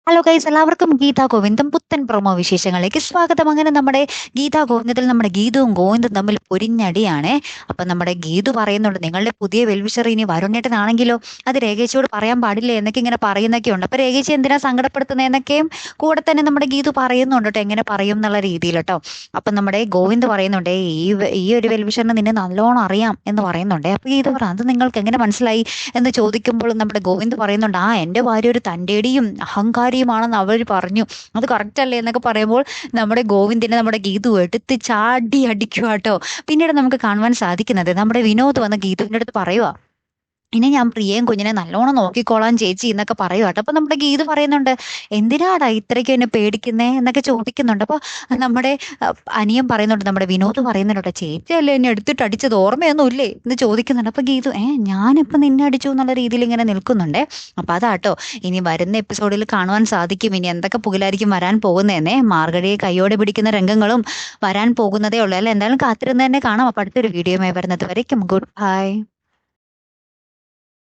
Hello guys, എല്ലാവർക്കും ഗീതാ ഗോവിന്ദം പുത്തൻ promo വിശേഷങ്ങളിലേക്ക് സ്വാഗതം. അങ്ങനെ നമ്മുടെ ഗീതാ ഗോവിന്ദത്തിൽ നമ്മുടെ ഗീതവും ഗോവിന്ദും തമ്മിൽ പൊരിഞ്ഞടിയാണ്. അപ്പൊ നമ്മുടെ ഗീതു പറയുന്നുണ്ട്, നിങ്ങളുടെ പുതിയ വെൽവിഷർ ഇനി വരുണേട്ടനാണെങ്കിലോ അത് രേഖേച്ചിയോട് പറയാൻ പാടില്ലേ എന്നൊക്കെ ഇങ്ങനെ പറയുന്നൊക്കെ ഉണ്ട്. അപ്പൊ രേഖേച്ചി എന്തിനാ സങ്കടപ്പെടുത്തുന്നതെന്നൊക്കെയും കൂടെ തന്നെ നമ്മുടെ ഗീതു പറയുന്നുണ്ട് കേട്ടോ, എങ്ങനെ പറയും എന്നുള്ള രീതിയിൽ കേട്ടോ. അപ്പൊ നമ്മുടെ ഗോവിന്ദ് പറയുന്നുണ്ട്, ഈ ഒരു വെൽവിഷറിന് നിന്നെ നല്ലോണം അറിയാം എന്ന് പറയുന്നുണ്ട്. അപ്പൊ ഗീതു പറ, അത് നിങ്ങൾക്ക് എങ്ങനെ മനസ്സിലായി എന്ന് ചോദിക്കുമ്പോൾ നമ്മുടെ ഗോവിന്ദ് പറയുന്നുണ്ട്, എന്റെ ഭാര്യ ഒരു തൻ്റെടിയും അഹങ്കാരിയുമാണെന്ന് അവർ പറഞ്ഞു, അത് കറക്റ്റ് അല്ലേ എന്നൊക്കെ പറയുമ്പോൾ നമ്മുടെ ഗോവിന്ദിനെ നമ്മുടെ ഗീതു എടുത്ത് ചാടി അടിക്കുക കേട്ടോ. പിന്നീട് നമുക്ക് കാണുവാൻ സാധിക്കുന്നത് നമ്മുടെ വിനോദ് വന്ന് ഗീതുവിൻ്റെ അടുത്ത് പറയുക, ഇനി ഞാൻ പ്രിയയും കുഞ്ഞിനെ നല്ലോണം നോക്കിക്കോളാൻ ചേച്ചി എന്നൊക്കെ പറയുക കേട്ടോ. അപ്പൊ നമ്മുടെ ഗീത് പറയുന്നുണ്ട്, എന്തിനാടാ ഇത്രയ്ക്കും എന്നെ പേടിക്കുന്നേ എന്നൊക്കെ ചോദിക്കുന്നുണ്ട്. അപ്പൊ നമ്മുടെ അനിയൻ പറയുന്നുണ്ട്, നമ്മുടെ വിനോദ് പറയുന്നുണ്ട് കേട്ടോ, ചേച്ചിയല്ലേ എന്നെ എടുത്തിട്ട് അടിച്ചത്, ഓർമ്മയൊന്നും ഇല്ലേ എന്ന് ചോദിക്കുന്നുണ്ട്. അപ്പൊ ഗീതു ഞാനിപ്പോ നിന്നെ അടിച്ചു എന്നുള്ള രീതിയിൽ ഇങ്ങനെ നിൽക്കുന്നുണ്ടേ. അപ്പൊ അതാട്ടോ ഇനി വരുന്ന എപ്പിസോഡിൽ കാണുവാൻ സാധിക്കും, ഇനി എന്തൊക്കെ പുകലായിരിക്കും വരാൻ പോകുന്നതെന്നേ. മാർഗഴിയെ കൈയോടെ പിടിക്കുന്ന രംഗങ്ങളും വരാൻ പോകുന്നതേ ഉള്ളൂ അല്ലെ. എന്തായാലും കാത്തിരുന്ന് തന്നെ കാണാം. അപ്പൊ അടുത്തൊരു വീഡിയോയുമായി വരുന്നത് വരയ്ക്കും ഗുഡ് ബൈ.